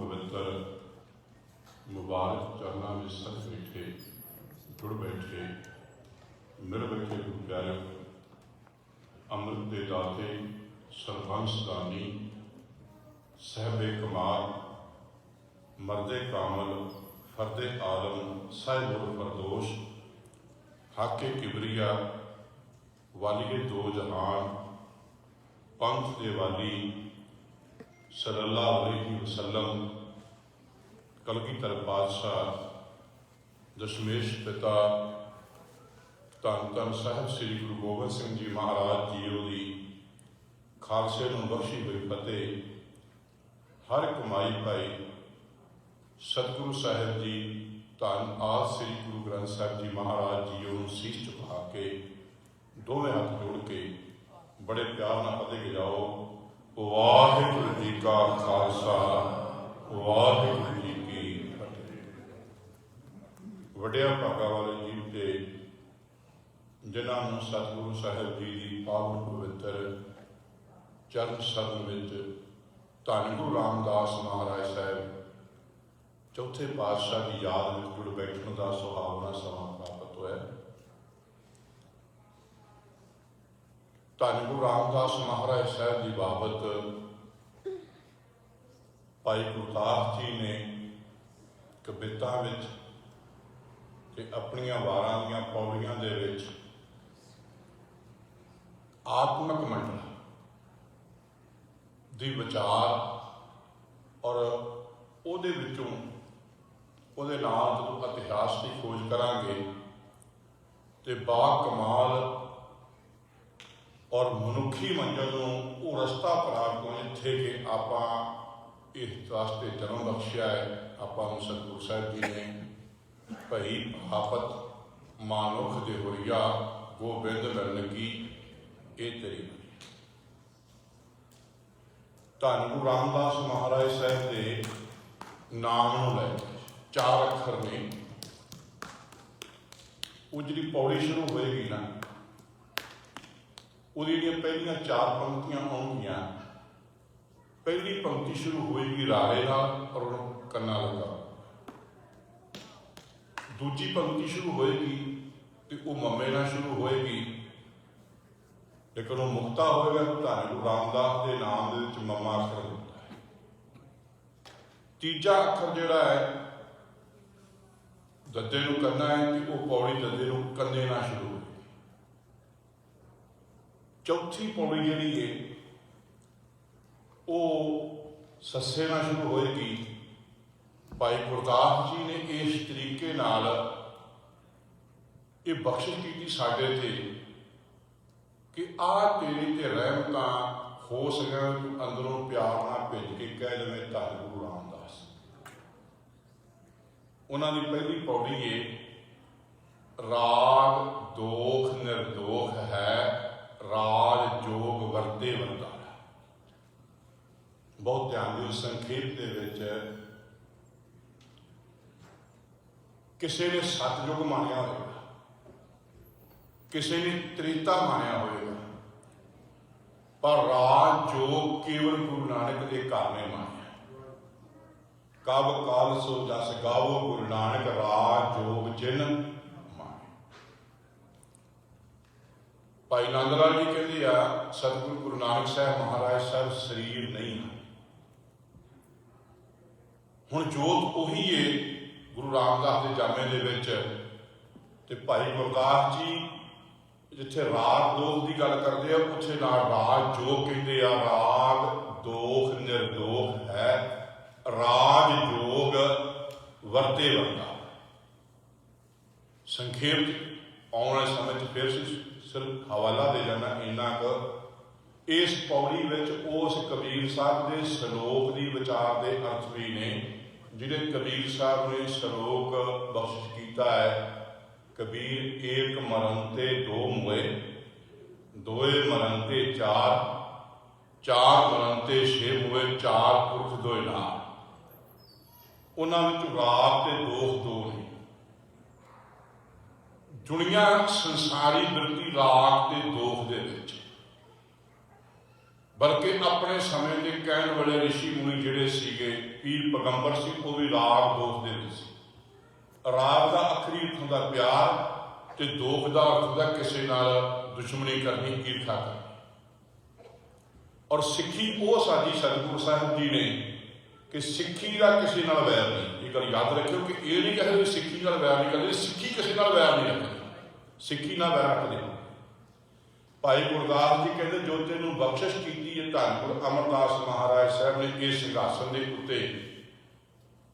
पवित्र मुबारक चरणों में सत बैठे जुड़ बैठे मिल बैठे गुरु प्यारे अमृत दे दाते सरबंस दानी सहबे कमाल मर्दे कामल फरदे आलम साहिब फरदोश हाके किबरिया वाली दो जहान पंथ दे वाली सल्लल्लाहु अलैहि वसल्लम कलगीधर पातशाह दशमेश पिता धन धन साहिब श्री गुरु गोबिंद सिंह जी महाराज जीओ की खालसे नूं बख्शी हुई फतेह हर कमाई पाई सतगुरु साहिब जी धन आद श्री गुरु ग्रंथ साहिब जी महाराज जीओ नूं शीश झुका के दोवें हाथ जोड़ के बड़े प्यार नाल फतेह गिजाओ। वाहिगुरू जी का खालसा वाहिगुरू जी की फतेह। वड्डिया भागा वाले जीव के जिन्होंने सतगुरु साहिब जी की पावन पवित्र चरण शरण में धन गुरु रामदास महाराज साहब चौथे पातशाह की याद में जुड़ बैठने का सुहावना समा प्राप्त होया। धन गुरु रामदास महाराज साहब की बाबत भाई गुरदास जी ने कविता अपनिया वारां दीआं पौड़ियां दे विच आत्मक मंडल दी विचार और उहदे विचों उहदे नाल जदों इतिहास की खोज करांगे तो बा कमाल और मनुखी मंजिल नूं वो रस्ता प्राप्त हो जिथे कि आपां इस वास्ते जन्म बख्शिया है। आपां नूं सतगुरु साहिब जी ने भई आफत मानुख दे होइया गोबिंद मिलन की ये तेरी धन गुरु रामदास महाराज साहब के नाम नूं लैके चार अखर ने वो जी पौड़ी शुरू होएगी ना उहदी पहलियां चार पंक्तियां आउणगियां। पहली पंक्ति शुरू होएगी रारे नाल और कन्ना लगा, दूजी पंक्ति शुरू होएगी तो वह मम्मे नाल शुरू होएगी लेकिन वह मुक्ता होएगा तो धन गुरु रामदास के नाम दे विच मम्मा अखर होता है। तीजा अखर जिहड़ा है दद्दे नूं करना है कि वह पौड़ी दद्दे नूं कन्ने नाल शुरू होएगी। चौथी पौड़ी जिहड़ी है वो सस्से नाल शुरू होएगी। भाई गुरदास जी ने इस तरीके नाल ये बख्शिश की साडे ते कि आ तेरी ते रहमतां हो सकन अंदरों प्यार नाल भेज के कह देवे धन गुरु रामदास। उन्हां दी पहली पौड़ी है राग दोख निर्दोख है राज जोग वरते वरता। बहुत ध्यान दिओ संखेप दे विच किसी ने सतयुग मानिया होगा किसी ने त्रेता मानिया होगा पर राज जोग केवल गुरु नानक के घर ने मानिया। कब काल सो जस गावो गुरु नानक राज जोग जिन भाई नंद लाल जी कहते आ सतगुरु गुरु नानक साहब महाराज साहब शरीर नहीं है हुण जोत उही है गुरु रामदास के जामे दे विच ते भाई गुरदास जी जिथे राग दोख की गल करते हैं उत्थे नाल राज जोग कहते आ। राग दोख निर्दोख है राज जोग वरते वरता। संखेप आने वाले समय फिर सिर्फ हवाला दे जाना इन्ना क इस पौड़ी विच उस कबीर साहब के सलोक की विचार के अर्थ भी ने जिहड़े कबीर साहब ने सलोक बख्शिश किया है। कबीर एक मरण ते दो मुए दोए मरण ते चार चार मरण ते छे मुए चार पुरख दोए नाल। उन्हां विच राग ते दोख दो ने दुनिया संसारी वृत्ति राग ते दोख दे विच बल्कि अपने समय के कहने वाले ऋषि मुनि जिहड़े सीगे पीर पैगंबर सी वो भी राग दोख दे रहे सी। राग का आखिरी अर्थ होंदा प्यार ते दोख का अर्थ होंदा किसी नाल दुश्मनी करनी, ईर्खा करनी। और सिक्खी वो साडी सतगुरु साहिब जी ने कि सिक्खी का किसी नाल वैर नहीं। ये गल याद रखियो कि ये नहीं कहते सिक्खी नाल वैर नहीं करते, सिक्खी किसी नाल वैर नहीं रखती, सिक्खी नाल वैर रखते। भाई गुरदास जी कहते जो तेनू बख्शिश की है धन गुरु अमरदास महाराज साहब ने इस सिंघासन के उत्ते,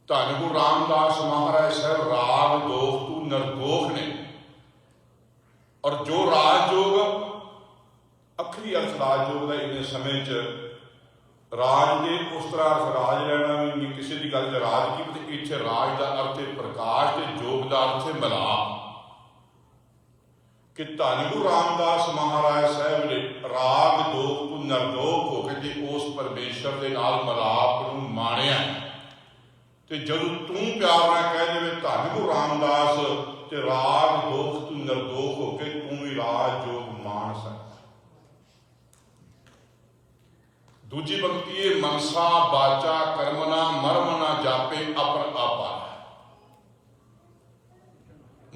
धन गुरु रामदास महाराज साहब राग दोख तू निर्दोख ने। और जो राजयोग अखरी अर्थ राजयोग का इन्ने समय च राज के उस तरह अर्थ राज रहना भी नहीं, किसी की गल राज की इत्थे राज का अर्थ है प्रकाश ते योग का अर्थ है मिलाप। कि धन गुरु रामदास महाराज साहब ने राग दोख तू निर्दोख होकर जे उस परमेश्वर के नाल मिलाप नूं माणिया ते जदों तू प्यार नाल कह देवे धन गुरु रामदास ते राग दोख तू निर्दोख होकर तू भी राज योग मान सकदा। दूजी भगती है मनसा बाचा कर्मना मर्म ना जापे अपर आपा।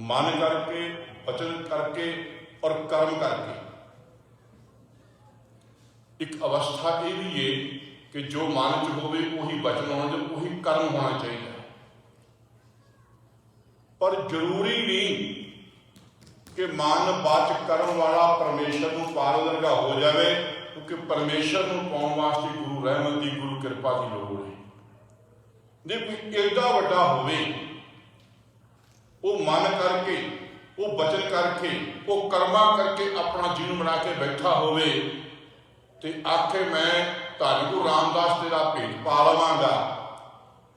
मन करके वचन करके और कर्म करके एक अवस्था ये भी है कि जो मन च होवे वही वचन होना चाहिए, वही कर्म होना चाहिए। पर जरूरी नहीं कि मन बाच कर्म वाला परमेश्वर को पारदर्गा हो जाए, क्योंकि परमेश्वर को पाने वास्ते गुरु रहमत की गुरु कृपा की लोड़ है। जे कोई एडा वड्डा होवे वो मन करके वो वचन करके वो कर्मा करके अपना जीवन बना के बैठा होवे ते आखे मैं धन गुरु रामदास तेरा भेद पा लवांगा।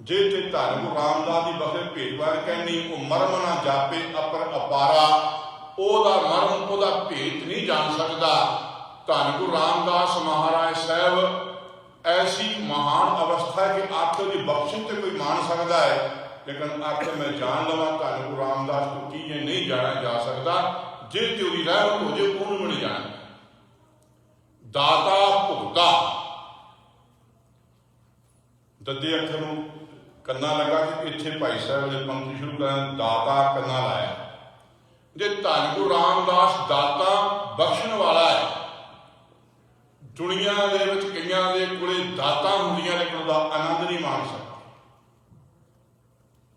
जे ते धन गुरु रामदास की बखे भेद पा कहनी वो मर्म ना जापे अपर अपारा, ओदा मर्म ओदा भेद नहीं जान सकता। धन गुरु रामदास महाराज साहब ऐसी महान अवस्था है कि आखिर की बख्शिश तो कोई मान सकता है, लेकिन आखिर मैं जान लवा धन गुरु रामदास को की ये नहीं जाना जा सकता। जे तेरी रहमत हो जाए उन्होंने नहीं जाना। दाता भुगता ददे अखर कन्ना लगा कि इत्थे भाई साहब ने पंक्ति शुरू कर दाता कन्ना लाया। जे धन गुरु रामदास दाता बख्शण वाला है, दुनिया के कईयां दे कोले दाता हुंदियां लेकिन उसका आनंद नहीं मान सकते।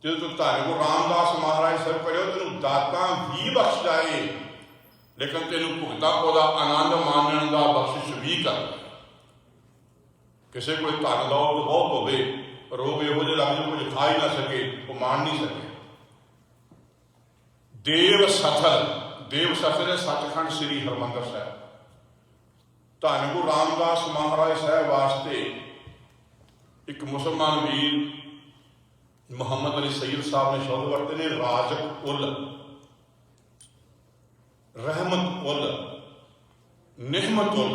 जो तू धन गुरु रामदास महाराज साहब करो तेन दाता भी बख्श जाए, लेकिन तेन भुगता का आनंद मानने का बख्शिश भी कर। किसी को धन दौलत बहुत होवे पर वो यहो जिहा लग जाए कुछ खा ही ना सके, वो मान नहीं सके। देव सथल है सचखंड श्री हरमंदर साहब। धन गुरु रामदास महाराज साहब वास्ते एक मुसलमान वीर मुहम्मद अली सैयद साहब ने शब्द वरते ने राजक उल, रहमत उल, निहमत उल।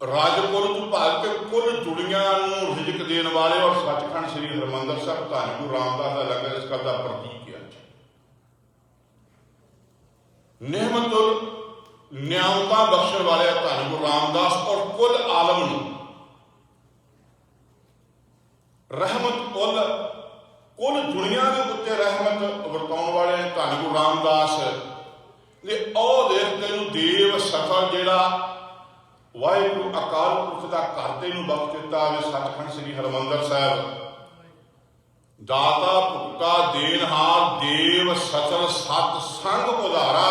राजक उल तो भाग के कुल दुनिया नूं रिजक देने वाले और सचखंड श्री हरमंदर साहब धन गुरु रामदास का लंगर इस गल का प्रतीक है। निहमत उल नियामतां बख्शण वाले धन गुरु रामदास और कुल आलम नूं। रहमत उल कुल दुनिया के उत्ते रहमत वरताउण वाले धन गुरु रामदास ने ओ देख तेनू देव सफल जेड़ा वाहिगुरु अकाल पुरख का घर तेनू बख्श दिता वे सचखंड श्री हरमंदर साहब। दाता भुगता देनहार देव सचल सत संग उधारा।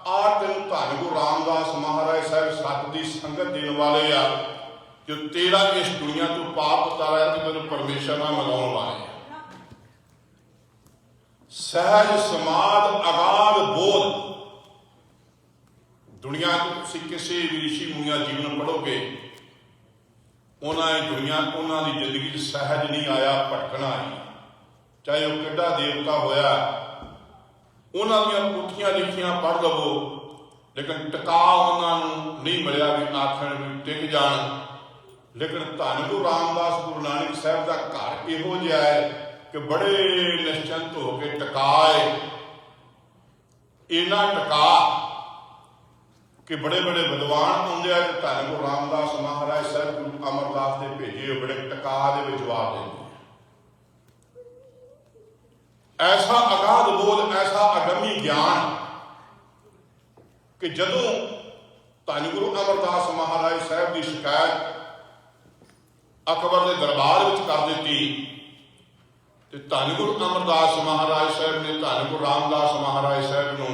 आ तेनू धन गुरु रामदास महाराज साहब सत की संगत देने वाले आ जो तेरा इस दुनिया तो पाप उतारा है तो तेन परमेश्वर नाल मिलाउण वाले। सहज समाध अगाध बोध दुनिया तुसीं किसी भी ऋषि मुनिया जीवन पढ़ोगे उन्होंने दुनिया उन्होंने जिंदगी सहज नहीं आया, भटकना आई। चाहे वह किड्डा देवता होया, उन्होंने पुठियां लिखियां पढ़ लवो, लेकिन टिका उन्होंने नहीं मिलया भी आखण भी टिक जान। लेकिन धन गुरु रामदास गुरु नानक साहब का घर इहो जिहा है कि बड़े निश्चिंत होकर टिकाए। इन्ना टिका कि बड़े बड़े विद्वान आते हैं तो धन गुरु रामदास महाराज साहब गुरु अमरदास के भेजे बड़े टका के जवाब देते हैं। ऐसा अगाध बोध, ऐसा अगमी ज्ञान कि जदों धन गुरु अमरदास महाराज साहब की शिकायत अकबर के दरबार में कर दी तो धन गुरु अमरदास महाराज साहब ने धन गुरु रामदास महाराज साहब को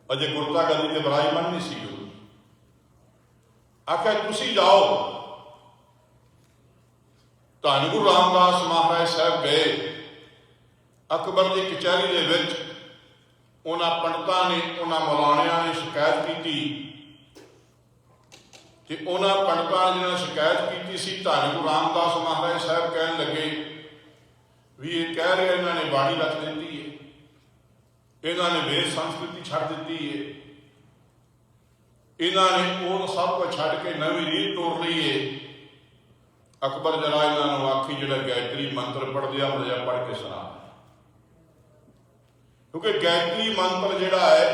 अजे गुरता गद्दी ते विराजमान नहीं सी आख्या तुसी जाओ। धन गुरु रामदास महाराज साहब गए अकबर की कचहरी के विच, उन्होंने पंडितां ने उन्होंने मौलानियां ने शिकायत की कि उन्होंने पंडितां ने जिन्होंने शिकायत की सी धन गुरु रामदास महाराज साहब कहन लगे भी ये कह रहे इन्होंने बाणी रख दी है, इन्होंने वेद संस्कृति छड़ दी है, इन्होंने वो सब कुछ छड़ के नवी रीत तोड़ ली है। अकबर जरा इन्होंने आखी जो गायत्री मंत्र पढ़ दिया मुझे पढ़ के सुना, क्योंकि गायत्री मंत्र जोड़ा है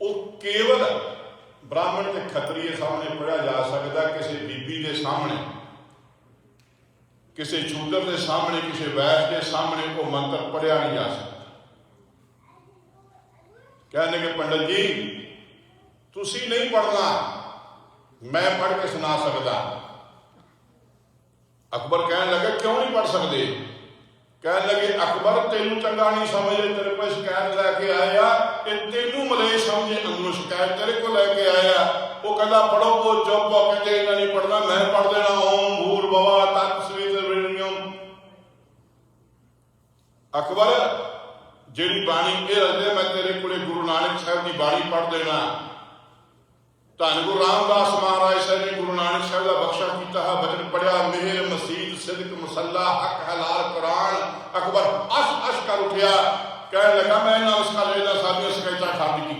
वो केवल ब्राह्मण के खतरी सामने पढ़ा जा सकता, किसी बीबी के सामने, किसी शूद्र के सामने, किसी वैश्य के सामने वो मंत्र पढ़िया नहीं जा सकता। कहने के पंडित जी तुसी नहीं पढ़ना, मैं पढ़ के सुना सकता। अकबर कहने लगे क्यों नहीं पढ़ सकते? कहने लगे अकबर तेनू चंगा नहीं समझे, तेरे को शिकायत लैके आया, तेनू मले समझे, अंदरों शिकायत तेरे को लैके आया। वो कहता पढ़ो, वो चुप कहते इन्हें नहीं पढ़ना, मैं पढ़ देना ओम भूर्भुवः तत्सवितुर्वरेण्यम। अकबर जेड़ी बाणी ये रखते मैं तेरे को गुरु नानक साहब की बाणी पढ़ देना। धन गुरु रामदास महाराज साहब ने गुरु नानक साहब का बख्शा किया है, वचन पढ़िया मेहर मसीद सिदक मसला हक हलाल कुरान। अकबर अश अश कर उठिया, कह लगा मैं इन्होंने सारिया शिकायत ठंड की।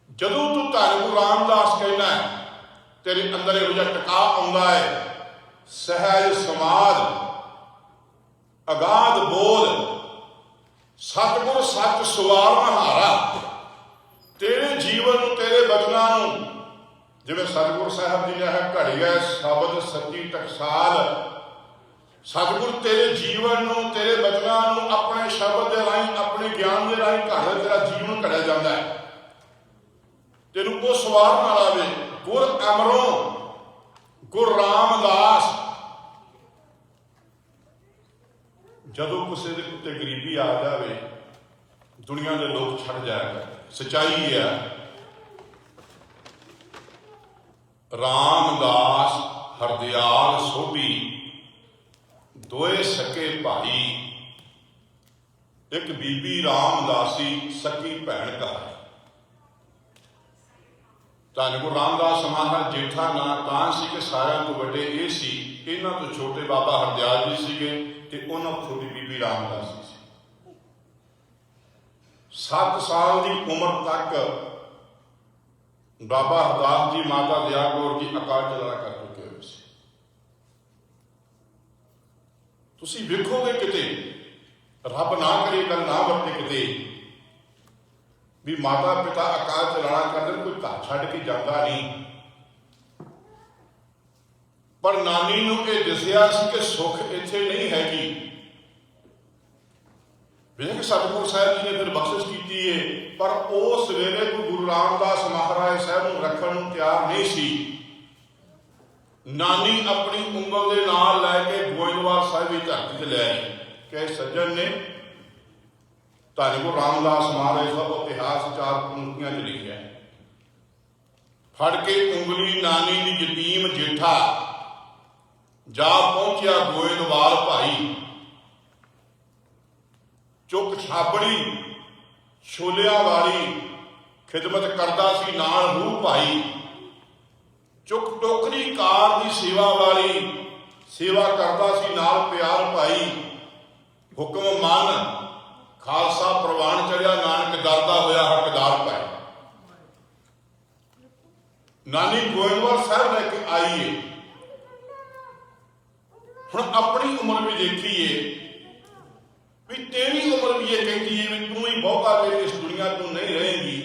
जदों तू धन गुरु रामदास कहना है तेरे अंदर यहो जिहा टका आउंदा है, सहज समाध, अगाध बोध, सतगुर सच सवार हारा, तेरे जीवन तेरे बचनों जिवें सतगुर साहब जी ने है घड़ी है शब्द सच्ची टकसाल। सतगुर तेरे जीवन तेरे बचनों अपने शब्द के राही, अपने ज्ञान के राही घड़ तेरा जीवन घड़िया जाता है, तेनों वो सवार ना आवे। गुर अमरों गुर रामदास, जदों किसी के उत्ते गरीबी आ जाए दुनिया के लोग छड़ जाएगा। सच्चाई है रामदास हरदयाल सोढी दोए सके भाई, एक बीबी रामदासी सकी भैन का है। धन गुरु रामदास महाराज जेठा ना तां सी कि सारिਆਂ ਤੋਂ ਵੱਡੇ ਇਹ ਸੀ, ਇਹਨਾਂ ਤੋਂ छोटे बाबा हरदयाल जी सीगे ते उन्हां ਤੋਂ छोटी बीबी रामदासी सी। 7 साल की उम्र तक बाबा हरदास जी माता दया कौर जी अकाल चलाना कर चुके हुए सी। तुसीं वेखोगे किते रब ना करे गल ना वरते किते भी माता पिता अकाल चलाना कर देन, कोई घर छड्ड के जाता नहीं। पर नानी नूं ये दसिया सी कि सुख इत्थे नहीं हैगी। बेशक सतगुरु साहब जी ने फिर बख्शिश की है, पर उस वेले कोई गुरु रामदास महाराज साहब नूं रखण नूं तैयार नहीं सी। नानी अपनी उंगल दे नाल लैके गोइंदवाल साहिब की धरती ते लै आई कि सज्जन ने धन गुरु रामदास महाराज साहब इतिहास 4 पंक्तियां च लिखिया, फड़ के उंगली नानी दी यतीम जेठा जा पहुंचा गोइंदवाल भाई, चुक छाबड़ी छोलिया वाली खिदमत करता सी नाल रूह भाई, चुक टोकरी कार की सेवा वाली सेवा करता सी नाल प्यार भाई, हुक्म मन खालसा प्रवान चढ़िया नानक दरदा होया हकदार पाए। नानी गोइंदवाल साहब लेके आई है। हुण अपनी उम्र भी देखीए भी तेरी उम्र भी ये कहती है भी तू ही बहुता देर इस दुनिया तो नहीं रहेगी,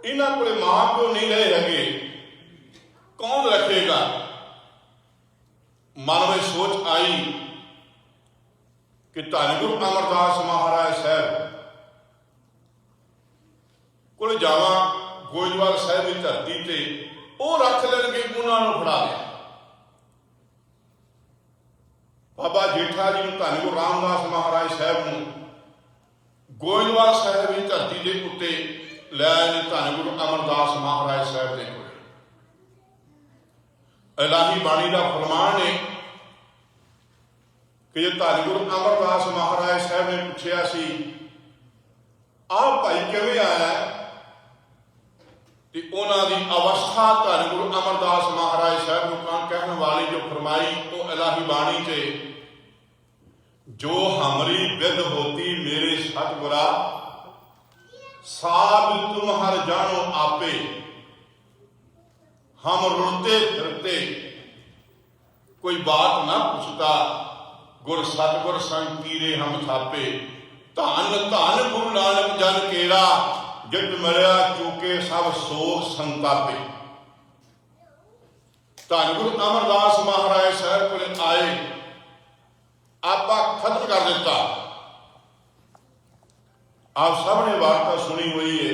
इन्हों को मां प्यो नहीं रहे हैगे, कौन रखेगा। मन में सोच आई कि धन गुरु अमरदास महाराज साहब को जावा, गोइंदवाल साहब की धरती से वो रख लेंगे, उन्होंने फड़ा लिया। बाबा जेठा जी धन गुरु रामदास महाराज साहब को गोइंदवाल साहब की धरती के उत्ते लै आए धन गुरु अमरदास महाराज साहब के कोल। इलाही बाणी का फरमान है कि जो धन गुरु अमरदास महाराज साहब ने पूछा सी आप भाई किवें आया, तो उन्होंने अवस्था धन गुरु अमरदास महाराज साहब को कहने वाली जो फरमाई वो इलाही बाणी से, जो हमरी विद होती मेरे सतगुरा, साब तुम हर जानो आपे, हम रुलते फिरते कोई बात ना पूछता, गुर सतगुर संग कीरे हम थापे, धन धन गुरु नानक जन केरा, जित मरिया चूके सब सोग संतापे। धन गुरु अमरदास महाराज साहब को आए, आपा खत्म कर दिता। आप सब ने वार्ता सुनी हुई है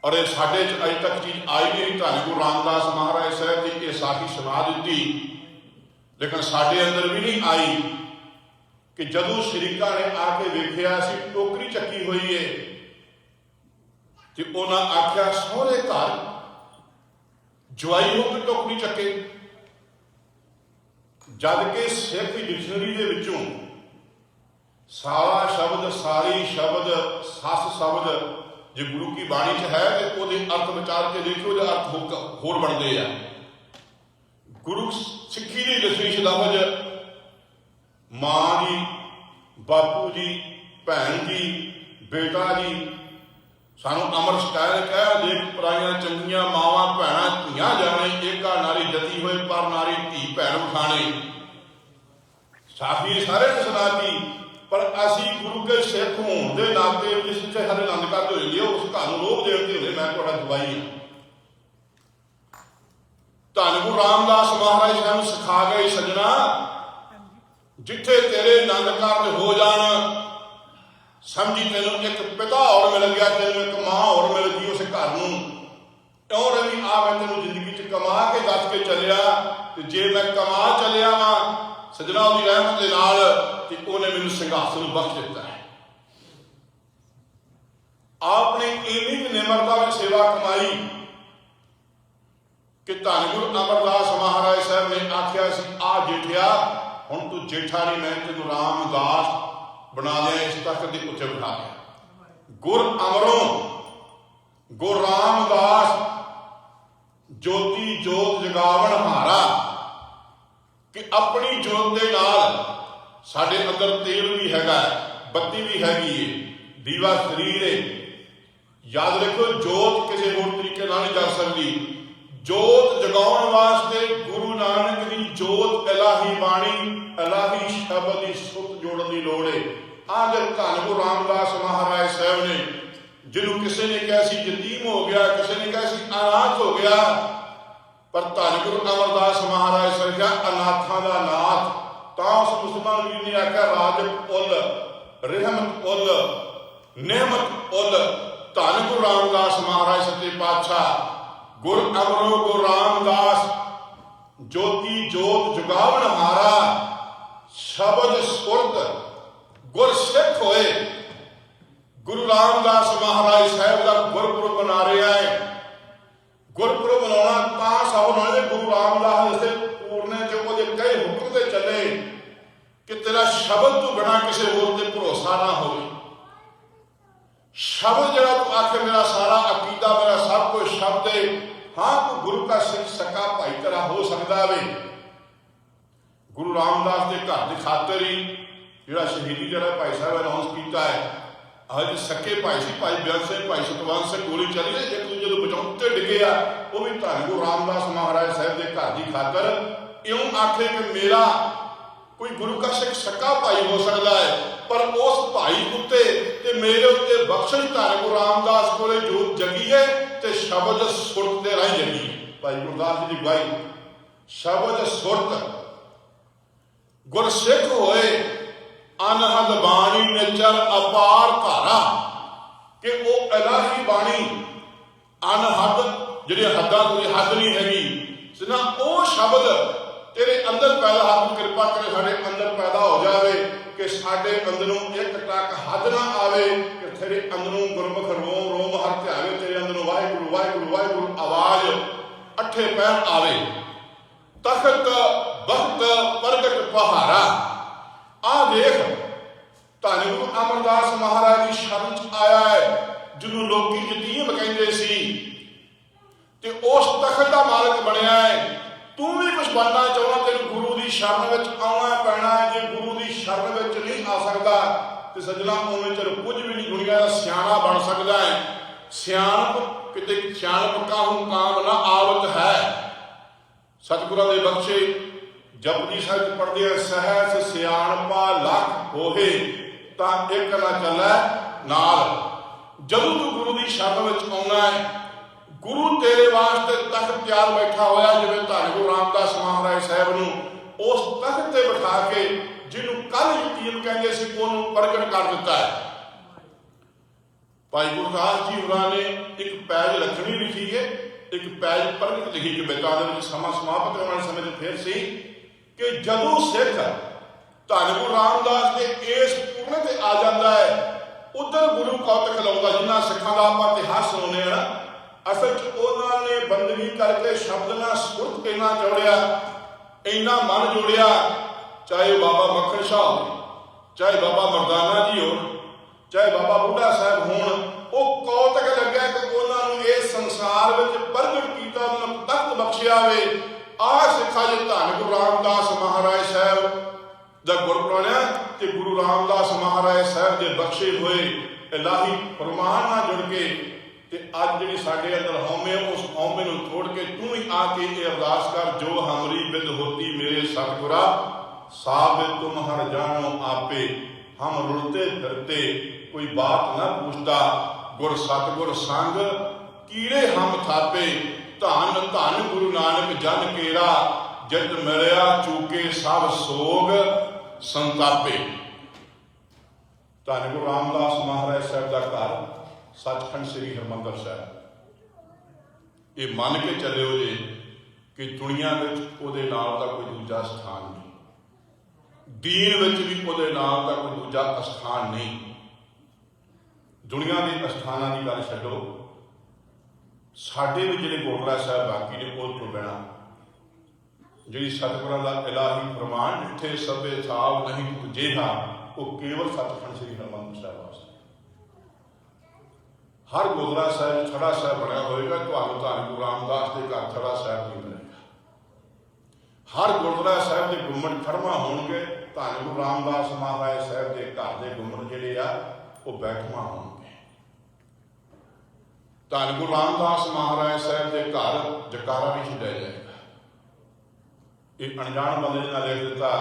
और ये साढ़े अज तक चीज आई नहीं। धन गुरु रामदास महाराज साहब की ये साखी सुना दी, लेकिन साढ़े अंदर भी नहीं आई कि जदों शरीका ने आके वेख्या सी टोकरी चक्की हुई है, तो उन्हें आख्या सोहरे घर जवाई होकर टोकरी चके, जबकि सिख डिक्शनरी के विचों सारा शब्द सारी शब्द सस शब्द जो गुरु की बाणी च है तो वो अर्थ विचार के देखो, जो अर्थ होर बनते हैं। गुरु सिक्खी की डिक्शनरी लफज मां जी, बापू जी, भैन जी, बेटा जी, सानू अमर शकायत कह देख पराइयां चंगियां मावां भैणां धीआं जाने, एका नारी जती होए पर नारी धी भैण बखाने। साखी सारे ने सुनाती, पर असी गुरु के सिख होने के नाते जिससे सारे आनंद करते हुए उस घर में रोक देते हुए मैं थोड़ा दवाई हाँ। धन गुरु रामदास महाराज साहब सिखा गए सजना, जिथे तेरे नंद कार्य हो जान समझी तेन एक पिता और मिल गया, तेन एक मां और मिल गई उस घर में। क्यों रवि आ मैं तेन जिंदगी च कमा के दस के चलिया, तो जे मैं कमा चलिया वा सजना की रहमत के नाल तो उन्हें मैनू सिंघासन बख्श दिता है। आपने इन्नी निमरता में सेवा कमाई कि धन गुरु अमरदास महाराज साहब ने आख्या आ जेठिया हुण तू जेठा नहीं, मैं तेन रामदास बना दिया, इस तक के उत्ते बिठा दिया। गुर अमरों गुर रामदास ज्योति जोत जगावन हारा, कि अपनी जोत के नाल साडे अंदर तेल भी हैगा, बत्ती भी हैगी है, दीवा शरीर है। याद रखो जोत किसी होर तरीके नाल नहीं जग सकती। जोत जगाउण वास्ते गुरु नानक की जोत इलाही बाणी इलाही शब्द की सुत जोड़न की लोड़ है। आगे धन गुरु रामदास महाराज साहब ने जिन्होंने किसी ने कहा सी यतीम हो गया, किसी ने कहा सी अनाथ हो गया, पर धन गुरु अमरदास महाराज साहब क्या अनाथां दा नाथ। तां उस मुसलमान वीर ने आख्या राजक उल रहमत उल नेमत उल धन गुरु रामदास महाराज सच्चे पातशाह गुर अमरो गुरु रामदास ज्योति जोत जुगावन हारा, शब्द सुरत गुर सिख होए। गुरु रामदास महाराज साहब का गुरपुरब मना रहा है। गुरपुरब मनाना तां सब नाले गुरु रामदास से पूरने जो कई हुक्म से चले कि तेरा शब्द तो बिना किसी होर ते भरोसा ना हो। शब्द जरा तू आखे मेरा सारा अकीदा मेरा सब कुछ शब्द है, हाँ तू गुरु का सिख सका भाई तेरा हो सकता वे। गुरु रामदास के घर की खातर ही जो शहीदी जरा भाई साहब अनाउंस किया है, अज सके भाई सी भाई बेअंत सिंह भाई सतवंत सिंह गोली चली है, एक दूजे को बचाने ते डिगे आ, वो भी धन गुरु रामदास महाराज साहब के घर की खातर इउं आखे कि मेरा कोई गुरु का सिख सक्का भाई हो सकता है, पर उस भाई उत्ते ते मेरे उत्ते बख्शिश धन गुरु रामदास कोले जो जगी है ते शब्द सुरत दे राही जगी है। भाई गुरदास जी की गवाही, शब्द सुरत गुरसिख होए अनहद बाणी नचर अपार धारा, कि वो इलाही बाणी अनहद जिहड़ी हद्दां कोई हद नहीं हैगी ना, वो शब्द तेरे अंदर पैदा, हक कृपा करे साडे अंदर पैदा हो जाए कि साडे अंदरों एक टक हद ना आवे, कि तेरे अंदरों गुरमुख रोम रोम हर ध्यावे, तेरे अंदरों वाहिगुरु वाहिगुरु वाहिगुरु आवाज अठे पैर आवे। तखत बख्त प्रगट पहारा, आ देख धन गुरु अमरदास महाराज की शरण च आया है, जिन्होंने लोग यतीम कहते सी, ते उस तखत का मालिक बनया है। तू भी कुछ बनना चाहना, तेन गुरु की शरण में आना पैना है। जे गुरु की शरण में नहीं आ सकता तो सजना उन्हें चर कुछ भी नहीं दुनिया का सियाणा बन सकता है। सियाणप किते सियाणप काहू काम ना आवत है। सतगुरां दे बख्शे जपजी साहिब पढ़दे हैं, सहस सियाणपा लख होहे तां एक ना चलै नाल। जदों तू गुरु की शरण में आउणा है, गुरु तेरे वास्ते तख्त तैयार बैठा होया, जिवें धन गुरु रामदास महाराज साहब नूं उस तख्त ते बिठा के जिन्हों कल यतीम कहते सी उन्होंने प्रगट कर दिता है। भाई गुरदास जी होरां ने एक पैज लखनी लिखी है, एक पैज प्रगट लिखी कि बेटा समा समाप्त होने समय से फिर सी कि जदों सिख धन गुरु रामदास के इस पूर्ण ते आ जाता है, उधर गुरु कौतक लाउंदा। जिन्हां सिखां दा आपां इतिहास सुनाउने आ, असल च उन्होंने बंदगी करके शब्द ना सुरत इन्ना जोड़िया, इन्ना मन जोड़िया, चाहे बाबा मक्खन शाह हो, चाहे बाबा मरदाना जी हो, चाहे बाबा बुढ़ा साहब होण, वो कौतक लग्या कि उन्होंने इस संसार में प्रगट किया, उन्होंने तख्त बख्शिया वे। आ सिखा जो धन गुरु रामदास महाराज साहब दा गुरपुराणा ते गुरु रामदास महाराज साहब के बख्शे हुए इलाही फरमान ना जुड़ के ते अज जिहड़ी साडे अंदर हौमे, उस हौमे नूं छोड़ के तू ही आके ये अरदास कर, जो हमरी बिद होती मेरे सतगुरा साबित तुम हर जानो आपे, हम रुलते फिरते कोई बात न पूछता, गुर सतगुर संग कीड़े हम थापे, धन धन गुरु नानक जन केरा, जित मिलिया चूके सब सोग संतापे। धन गुरु रामदास महाराज साहब का घर सचखंड श्री हरमंदर साहब। ये मन के चले हो जी कि दुनिया में उहदे नाल दा कोई दूजा स्थान नहीं, दीन विच भी उहदे नाल दा कोई दूजा स्थान नहीं। दुनिया के अस्थानां दी गल छड्डो, साडे भी जिहड़े गुरद्वारा साहब बाकी ने उह तो बिना जिहड़ी सतगुरां दा इलाही फरमान जिथे सभे साव नहीं तुझेहा, वो केवल सचखंड श्री हरमंदर साहब वास्ते। हर गुरद्वारा साहब थड़ा साहब बनया होएगा, तुहानूं धन गुरु रामदास के घर थड़ा साहब नहीं मिलेगा। हर गुरद्वारा साहब के गुम्मट खड़मा होणगे, धन गुरु रामदास महाराज साहब के घर के गुम्मट जिहड़े आ वो बैठवा होणगे। धन गुरु रामदास महाराज साहब के घर जकारा भी छड्डिया जाएगा। एक अनजान बंदे ने लिख दिता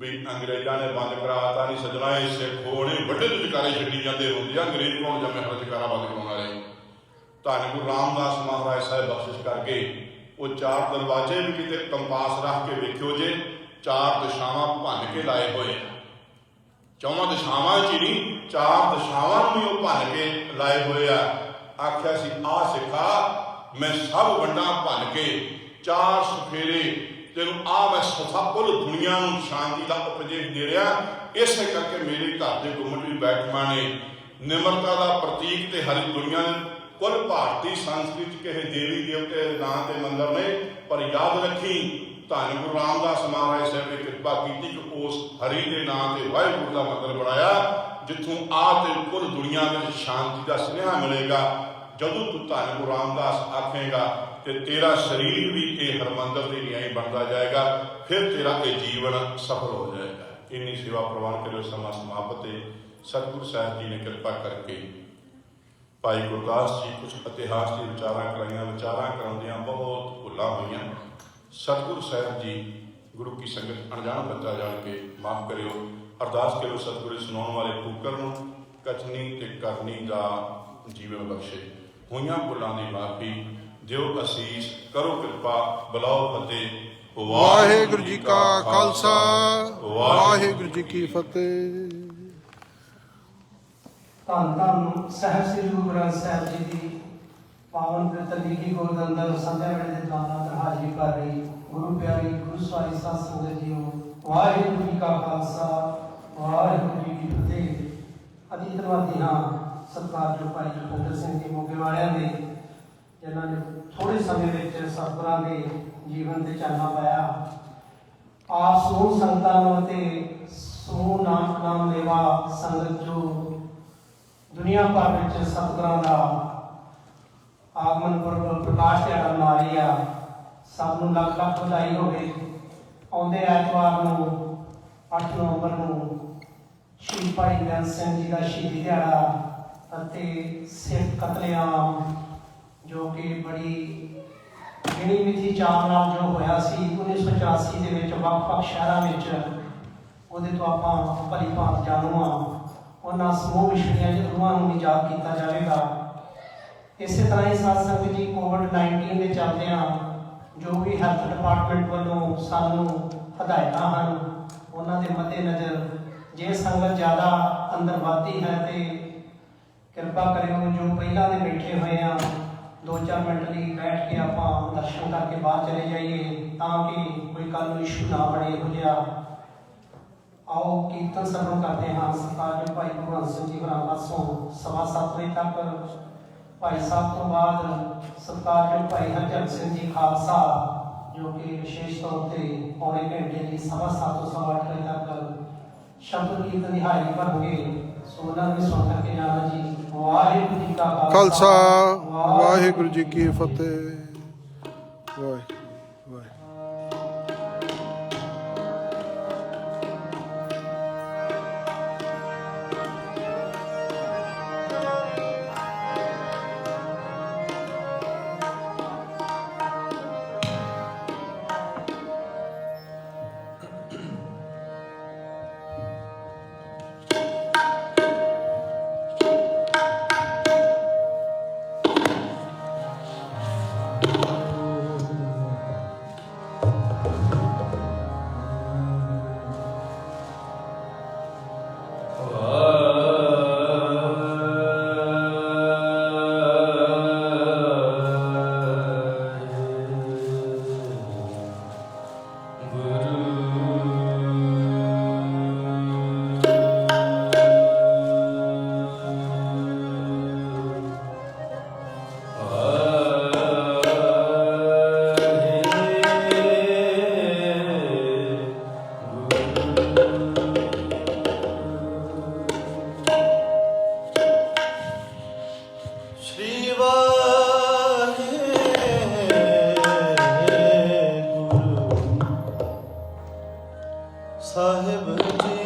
भी अंग्रेजा ने बंद कराता नहीं सजना, सिख होने बड़े तो जकारे छड्डी जाते होंगे, अंग्रेज कौन जमे हर जकारा बंद कराने वाले। धन गुरु रामदास महाराज साहब बख्शिश करके वो चार दरवाजे भी किते कंपास रख के वेखियो जे, चार दिशावां भन के लाए हुए, चौवां दिशावां च ही नहीं चार दिशावां भी वो भन के लाए हुए आ। आख्या सी आ सिखा मैं सब वंडा भन के चार सफेरे तेनों आ मैं कुल दुनिया नूं शांति का उपदेश दे रहा। इस करके मेरे घर के गुम्मट भी बैठवा ने निमरता का प्रतीक ते हरी दुनिया कुल भारतीय संस्कृति किसी देवी देवते नां के मंदिर ने, पर याद रखी धन गुरु रामदास महाराज साहब ने कृपा की कि उस हरि के नां से वाहिगुरु का मंदिर बनाया, जिथों आ कुल दुनिया में शांति का स्नेहा मिलेगा। जदों तू धन गुरु रामदास आखेगा तो तेरा शरीर भी ये हरमंदर के न्याय बनता जाएगा, फिर तेरा ये जीवन सफल हो जाएगा। इन्नी सेवा प्रवान करो। समा समाप्त। सतगुरु साहब जी ने कृपा करके भाई गुरदास जी कुछ इतिहास की विचार कराइया, विचार कराउंदियां बहुत भुलां होईयां। सतगुरु साहब जी गुरु की संगत अनजान बच्चा जान के माफ़ करियो। अरदास करो सतगुरु सुनाने वाले फूकर नूं कथनी ते करनी दा जीवन बख्शे। होइयां भुलां दी माफ़ी दिओ असीस, करो कृपा बुलाओ फतेह। वाहिगुरू जी का खालसा, वाहिगुरू जी की फतेह। ਧੰਨ ਧੰਨ ਸਾਹਿਬ ਸ੍ਰੀ ਗੁਰੂ ਗ੍ਰੰਥ ਸਾਹਿਬ ਜੀ ਦੀ ਪਾਵਨ ਪਵਿੱਤਰ ਲਿਖੀ ਗੋਦ ਅੰਦਰ ਸੰਧਿਆ ਵੇਲੇ ਦੇ ਦਾਨਾਂ ਹਾਜ਼ਰੀ ਕਰ ਰਹੀ ਗੁਰੂ ਪਿਆਰੀ ਗੁਰੂ ਸਵਾਰੀ ਸਾਧ ਸੰਗਤ ਜੀਓ, ਵਾਹਿਗੁਰੂ ਜੀ ਕਾ ਖਾਲਸਾ, ਵਾਹਿਗੁਰੂ ਜੀ ਕੀ ਫਤਿਹ। ਅੱਜ ਧੰਨਵਾਦੀ ਹਾਂ ਸਤਿਕਾਰਯੋਗ ਭਾਈ ਜੋਗਿੰਦਰ ਸਿੰਘ ਜੀ ਮੋਗੇ ਵਾਲਿਆਂ ਦੇ, ਜਿਨ੍ਹਾਂ ਨੇ ਥੋੜੇ ਸਮੇਂ ਵਿੱਚ ਸਤਿਗੁਰਾਂ ਦੇ ਜੀਵਨ ਤੇ ਚਾਨਣਾ ਪਾਇਆ। ਆਪ ਸਮੂਹ ਸੰਗਤਾਂ ਨੂੰ ਅਤੇ ਸਮੂਹ ਨਾਮ ਲੇਵਾ ਸੰਗਤ ਜੋ ਦੁਨੀਆ ਭਰ ਵਿੱਚ ਸਤਿਗੁਰਾਂ ਦਾ ਆਗਮਨ ਪੁਰਬ ਪ੍ਰਕਾਸ਼ ਦਿਹਾੜਾ ਮਨਾ ਰਹੀ ਆ, ਸਭ ਨੂੰ ਲੱਖ ਲੱਖ ਵਧਾਈ ਹੋਵੇ। ਆਉਂਦੇ ਐਤਵਾਰ ਨੂੰ 8 ਨਵੰਬਰ ਨੂੰ ਸ਼ਹੀਦ ਭਾਈ ਬੇਅੰਤ ਸਿੰਘ ਜੀ ਦਾ ਸ਼ਹੀਦੀ ਦਿਹਾੜਾ ਅਤੇ ਸਿੱਖ ਕਤਲੇਆਮ ਜੋ ਕਿ ਬੜੀ ਗਿਣੀ ਮਿਥੀ ਚਾਲ ਨਾਲ ਜੋ ਹੋਇਆ ਸੀ 1984 ਦੇ ਵਿੱਚ ਵੱਖ-ਵੱਖ ਸ਼ਹਿਰਾਂ ਵਿੱਚ, ਉਹਦੇ ਤੋਂ ਆਪਾਂ ਭਲੀ ਭਾਂਤ ਜਾਣੂ ਹਾਂ। ਉਹਨਾਂ ਸਮੂਹ ਵਿਛੜੀਆਂ ਰੂਹਾਂ ਨੂੰ ਵੀ ਯਾਦ ਕੀਤਾ ਜਾਵੇਗਾ। ਇਸੇ ਤਰ੍ਹਾਂ ਹੀ ਸਾਧ ਸੰਗਤ ਜੀ ਕੋਵਿਡ-19 ਦੇ ਚੱਲਦਿਆਂ ਜੋ ਵੀ ਹੈਲਥ ਡਿਪਾਰਟਮੈਂਟ ਵੱਲੋਂ ਸਾਨੂੰ ਹਦਾਇਤਾਂ ਹਨ, ਉਹਨਾਂ ਦੇ ਮੱਦੇ ਨਜ਼ਰ ਜੇ ਸੰਗਤ ਜ਼ਿਆਦਾ ਅੰਦਰ ਵੱਧਦੀ ਹੈ ਤੇ ਕਿਰਪਾ ਕਰਿਓ ਜੋ ਪਹਿਲਾਂ ਦੇ ਬੈਠੇ ਹੋਏ ਆ 2-4 ਮਿੰਟ ਲਈ ਬੈਠ ਕੇ ਆਪਾਂ ਦਰਸ਼ਨ ਕਰਕੇ ਬਾਹਰ ਚਲੇ ਜਾਈਏ, ਤਾਂ ਕਿ ਕੋਈ ਕੱਲ੍ਹ ਨੂੰ ਇਸ਼ੂ ਨਾ ਬਣੇ ਇਹੋ ਜਿਹਾ। आओ कीर्तन श्रवण करते हैं। सरकार भाई भगवंत सिंह जी होरां पासों 7:15 बजे तक, भाई साहब तो बाद सरकार भाई हरजन सिंह जी खालसा जो कि विशेष तौर पर पौने घंटे की 7:15 तो 8:15 बजे तक शब्द कीर्तन की हाजिरी भरनगे। सो उन्होंने भी सुन करके जाना जी। वाहिगुरू जी का खालसा, वाहिगुरू जी की फतेह। वाह वाह। ਸਾਹਿਬ ਜੀ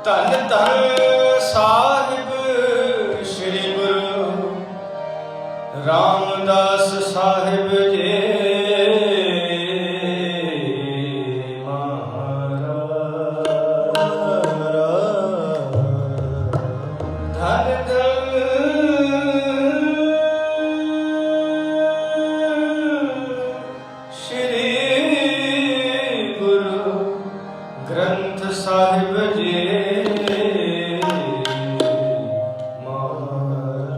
ਧੰਨ ਧੰਨ ਸਾਹਿਬ ਸ੍ਰੀ ਗੁਰੂ ਰਾਮਦਾਸ ਸਾਹਿਬ ਜੀ ग्रंथ साहिब जी महाराज।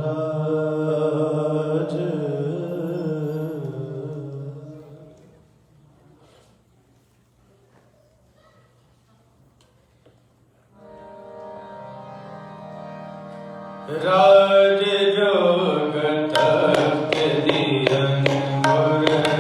राज जोग तख्त दीन गुर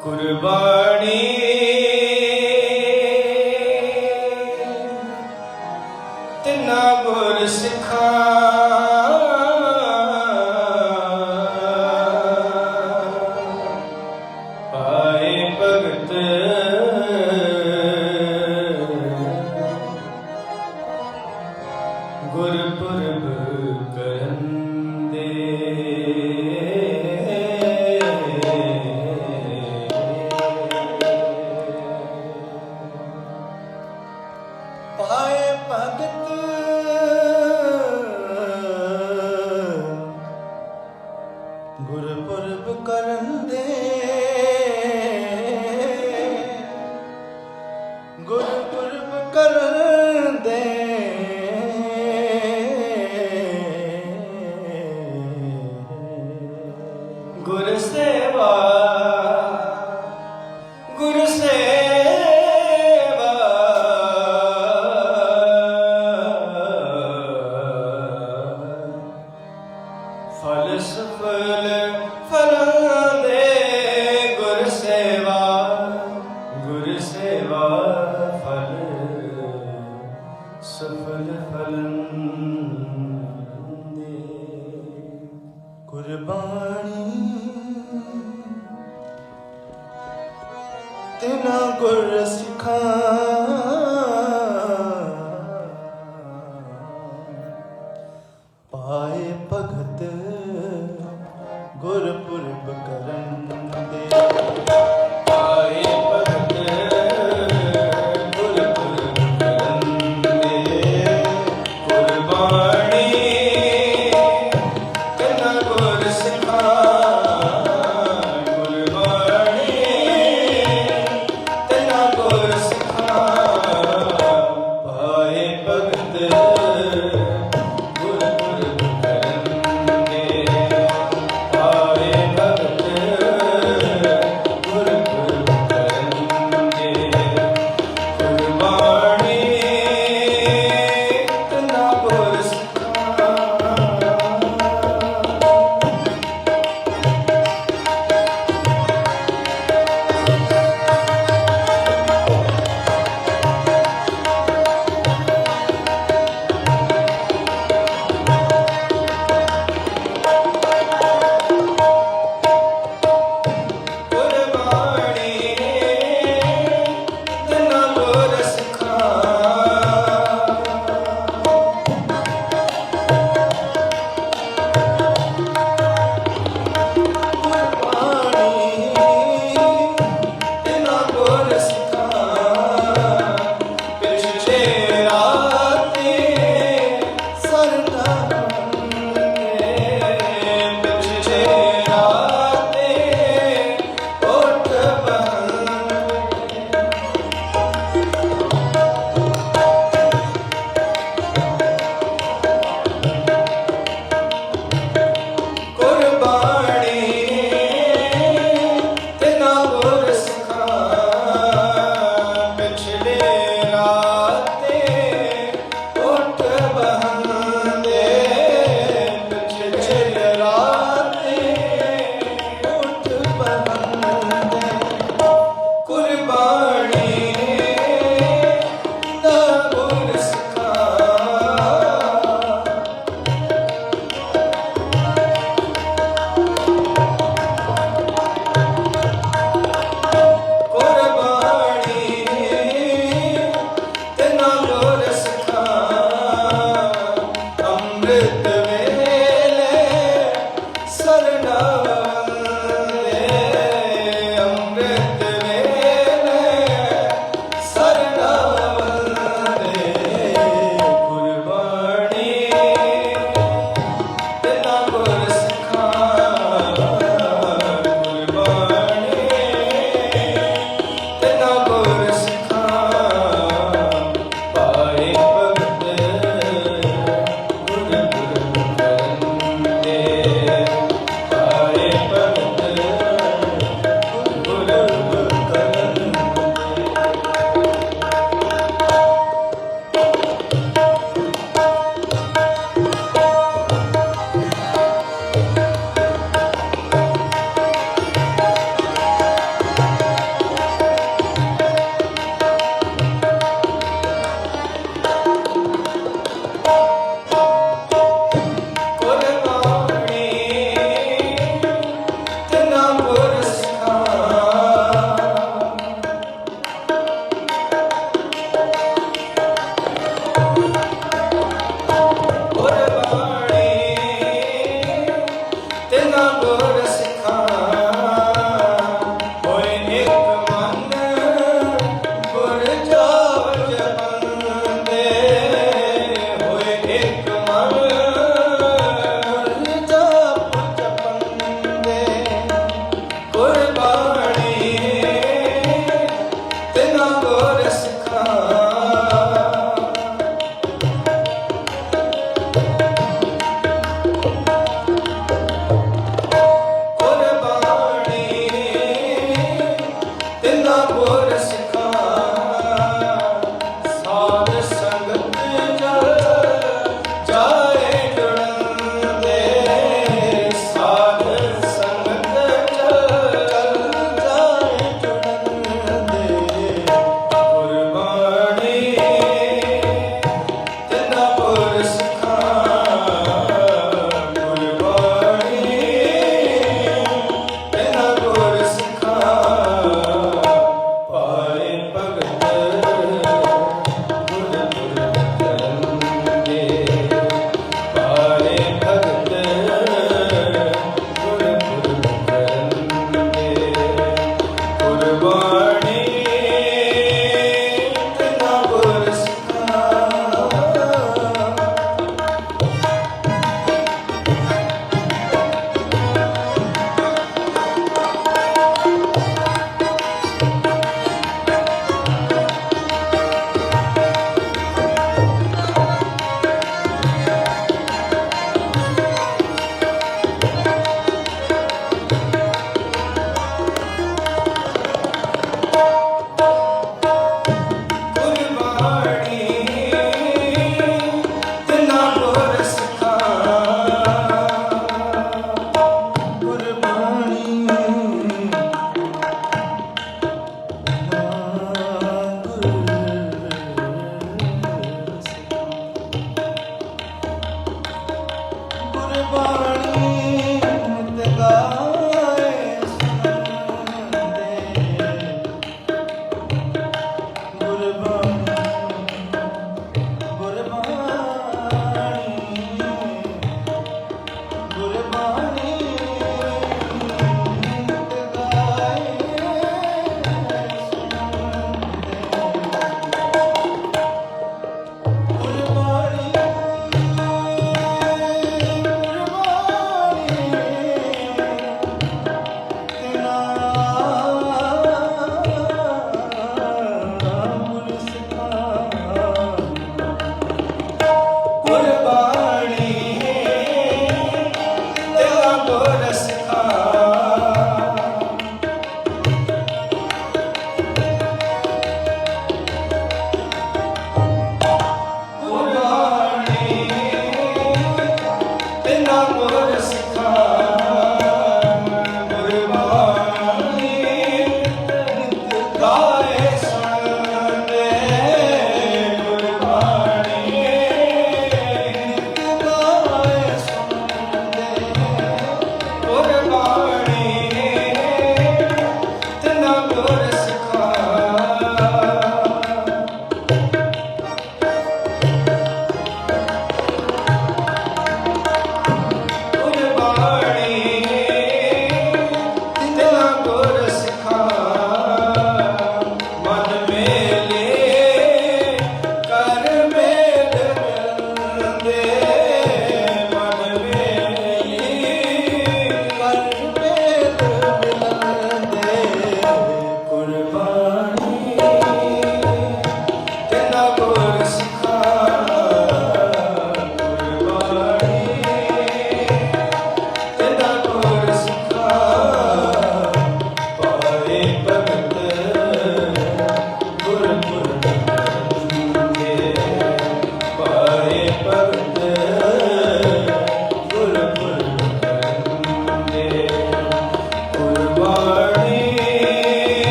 ਕੁਰਬਾਨੀ ਤਿਨਾ ਗੁਰ ਸਿੱਖਾਂ ਪਾਏ ਭਗਤ ਗੁਰਪੁਰਬ ਕਰਨ ਦੇ ਪਾਏ ਭਗਤ ਗੁਰਪੁਰਬ ਕਰਨ ਦੇ ਗੁਰਪੁਰਬ ਕਰਨ ਦੇ ਗੁਰ ਸੇਵਾ ਗੁਰ ਸੇਵਾ ਫਲ ਸਫਲ ਫਲਾਂ ਦੇ ਗੁਰ ਸੇਵਾ ਫਲ ਸਫਲ ਫਲਨ ਦੇ ਕੁਰਬਾਨੀ ਤਿਨਾ ਗੁਰ ਸਿੱਖਾਂ ਪਾਏ ਭਗਤ ਗੁਰਪੁਰਬ ਕਰਨ ਦੇ ਪਾਏ ਭਗਤ ਗੁਰਪੁਰਬ ਕਰਨ ਦੇ ਕੁਰਬਾਨੀ ਤਿਨਾ ਗੁਰ ਸਿੱਖਾਂ ਕੁਰਬਾਨੀ ਤਿਨਾ ਗੁਰ ਸਿੱਖਾਂ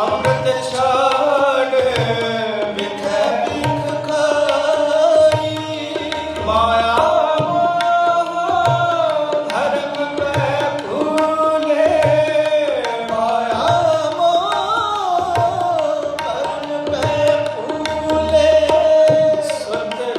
ਅੰਮ੍ਰਿਤ ਛਾੜ ਬਿਖੈ ਬਿਖ ਖਾਈ ਮਾਇਆ ਧਰਮ ਪੈ ਭੂਲੇ ਮਾਇਆ ਧਰਮ ਪੈ ਭੂਲੇ ਸਤਿ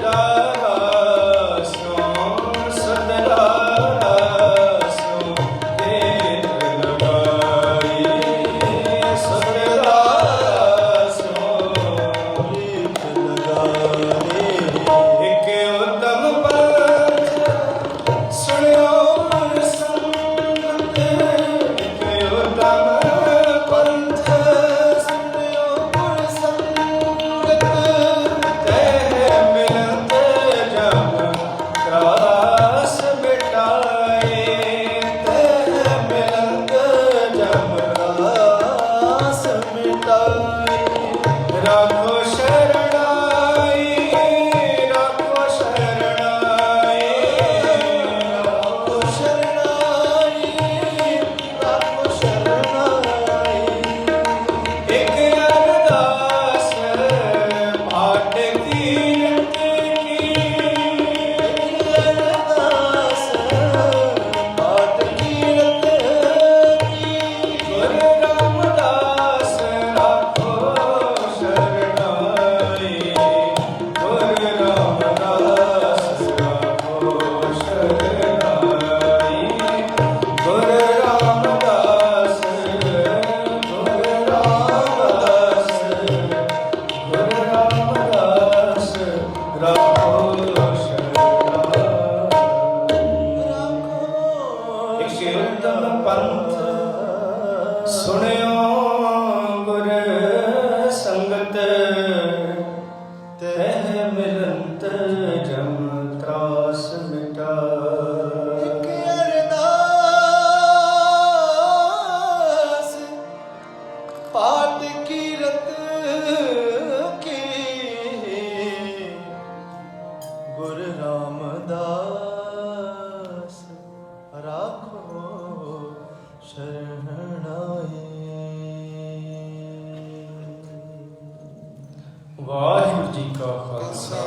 ਵਾਹਿਗੁਰੂ ਜੀ ਕਾ ਖਾਲਸਾ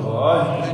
ਵਾਹਿਗੁਰੂ